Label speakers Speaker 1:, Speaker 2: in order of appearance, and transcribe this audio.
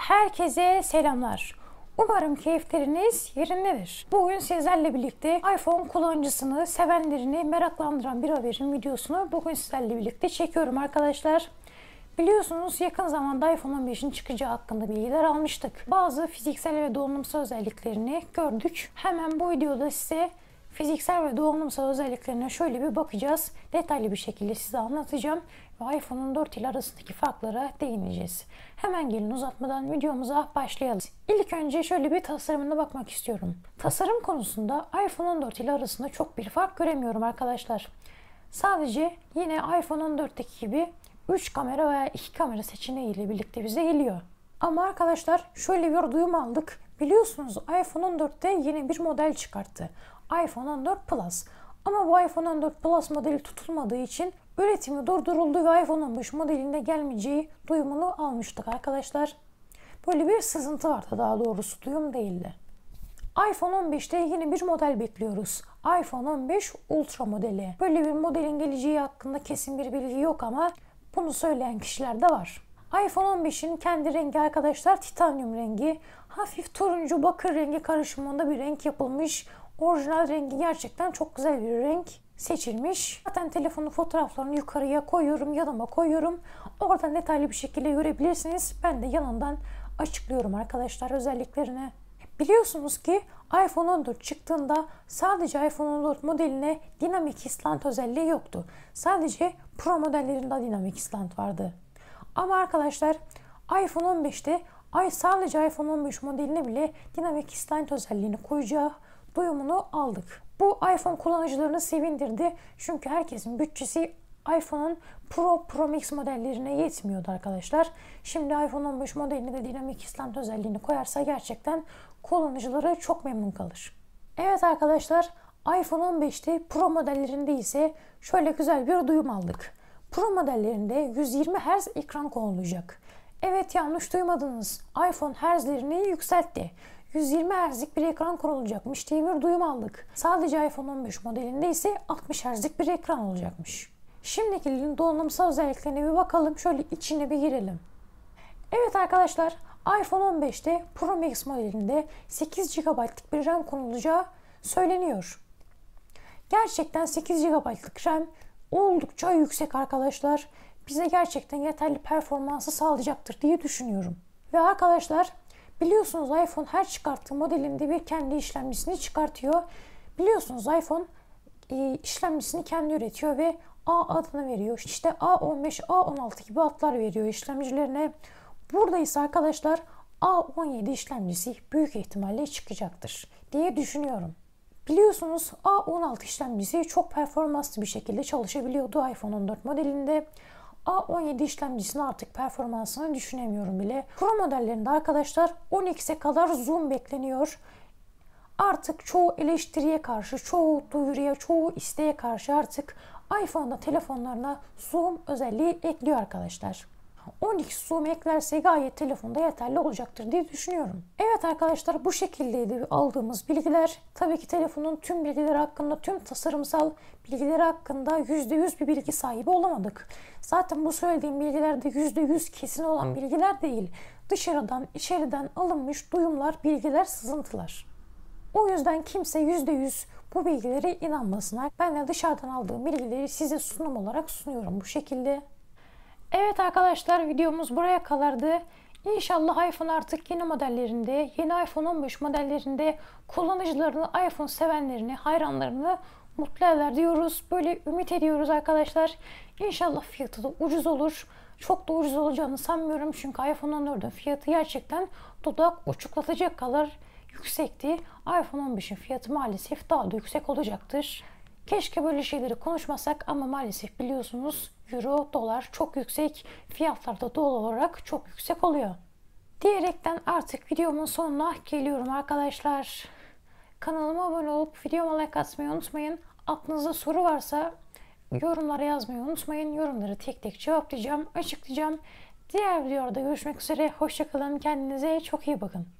Speaker 1: Herkese selamlar. Umarım keyifleriniz yerindedir. Bugün sizlerle birlikte iPhone kullanıcısını, sevenlerini meraklandıran bir haberin videosunu bugün sizlerle birlikte çekiyorum arkadaşlar. Biliyorsunuz yakın zamanda iPhone 15'in çıkacağı hakkında bilgiler almıştık. Bazı fiziksel ve donanımsal özelliklerini gördük. Hemen bu videoda size fiziksel ve donanımsal özelliklerine şöyle bir bakacağız. Detaylı bir şekilde size anlatacağım ve iPhone 14 ile arasındaki farklara değineceğiz. Hemen gelin uzatmadan videomuza başlayalım. İlk önce şöyle bir tasarımına bakmak istiyorum. Tasarım konusunda iPhone 14 ile arasında çok bir fark göremiyorum arkadaşlar. Sadece yine iPhone 14'teki gibi 3 kamera veya 2 kamera seçeneği ile birlikte bize geliyor. Ama arkadaşlar şöyle bir duyum aldık. Biliyorsunuz iPhone 14'te yeni bir model çıkarttı. iPhone 14 Plus. Ama bu iPhone 14 Plus modeli tutulmadığı için üretimi durduruldu ve iPhone 15 modelinde gelmeyeceği duyumunu almıştık arkadaşlar. Böyle bir sızıntı vardı, daha doğrusu duyum değildi. iPhone 15'te yeni bir model bekliyoruz. iPhone 15 Ultra modeli. Böyle bir modelin geleceği hakkında kesin bir bilgi yok ama bunu söyleyen kişiler de var. iPhone 15'in kendi rengi arkadaşlar titanyum rengi. Hafif turuncu bakır rengi karışımında bir renk yapılmış. Orijinal rengi gerçekten çok güzel bir renk seçilmiş. Zaten telefonun fotoğraflarını yukarıya koyuyorum, yanıma koyuyorum. Oradan detaylı bir şekilde görebilirsiniz. Ben de yanından açıklıyorum arkadaşlar özelliklerini. Biliyorsunuz ki iPhone 14 çıktığında sadece iPhone 14 modeline dinamik islant özelliği yoktu. Sadece Pro modellerinde dinamik islant vardı. Ama arkadaşlar iPhone 15'te sadece iPhone 15 modeline bile dinamik islant özelliğini koyacağı duyumunu aldık. Bu iPhone kullanıcılarını sevindirdi. Çünkü herkesin bütçesi iPhone'un Pro Max modellerine yetmiyordu arkadaşlar. Şimdi iPhone 15 modeline de dinamik islant özelliğini koyarsa gerçekten kullanıcıları çok memnun kalır. Evet arkadaşlar, iPhone 15'te Pro modellerinde ise şöyle güzel bir duyum aldık. Pro modellerinde 120 Hz ekran konulacak. Evet, yanlış duymadınız. iPhone Hz'lerini yükseltti. 120 Hz'lik bir ekran konulacakmış diye bir duyum aldık. Sadece iPhone 15 modelinde ise 60 Hz'lik bir ekran olacakmış. Şimdiki donanımsal özelliklerine bir bakalım. Şöyle içine bir girelim. Evet arkadaşlar, iPhone 15'te Pro Max modelinde 8 GB'lık bir RAM konulacağı söyleniyor. Gerçekten 8 GB'lık RAM oldukça yüksek arkadaşlar. Bize gerçekten yeterli performansı sağlayacaktır diye düşünüyorum. Ve arkadaşlar biliyorsunuz iPhone her çıkarttığı modelinde bir kendi işlemcisini çıkartıyor. Biliyorsunuz iPhone işlemcisini kendi üretiyor ve A adını veriyor. İşte A15, A16 gibi adlar veriyor işlemcilerine. Burada ise arkadaşlar A17 işlemcisi büyük ihtimalle çıkacaktır diye düşünüyorum. Biliyorsunuz A16 işlemcisi çok performanslı bir şekilde çalışabiliyordu iPhone 14 modelinde. A17 işlemcisinin artık performansını düşünemiyorum bile. Pro modellerinde arkadaşlar 10x'e kadar zoom bekleniyor. Artık çoğu eleştiriye karşı, çoğu duyuruya, çoğu isteğe karşı artık iPhone'da telefonlarına zoom özelliği ekliyor arkadaşlar. 10x zoom eklerse gayet telefonda yeterli olacaktır diye düşünüyorum. Evet arkadaşlar, bu şekildeydi aldığımız bilgiler. Tabii ki telefonun tüm bilgileri hakkında, tüm tasarımsal bilgileri hakkında %100 bir bilgi sahibi olamadık. Zaten bu söylediğim bilgiler de %100 kesin olan bilgiler değil. Dışarıdan, içeriden alınmış duyumlar, bilgiler, sızıntılar. O yüzden kimse %100 bu bilgilere inanmasın. Ben de dışarıdan aldığım bilgileri size sunum olarak sunuyorum bu şekilde. Evet arkadaşlar, videomuz buraya kadardı. İnşallah iPhone artık yeni modellerinde, yeni iPhone 15 modellerinde kullanıcılarını, iPhone sevenlerini, hayranlarını mutlu eder diyoruz. Böyle ümit ediyoruz arkadaşlar. İnşallah fiyatı da ucuz olur. Çok da ucuz olacağını sanmıyorum çünkü iPhone 14'ün fiyatı gerçekten dudak uçuklatacak kadar yüksekti. iPhone 15'in fiyatı maalesef daha da yüksek olacaktır. Keşke böyle şeyleri konuşmasak ama maalesef biliyorsunuz euro, dolar çok yüksek, fiyatlar da doğal olarak çok yüksek oluyor. Diyerekten artık videomun sonuna geliyorum arkadaşlar. Kanalıma abone olup videoma like atmayı unutmayın. Aklınızda soru varsa yorumlara yazmayı unutmayın. Yorumları tek tek cevaplayacağım, açıklayacağım. Diğer videolarda görüşmek üzere. Hoşça kalın. Kendinize çok iyi bakın.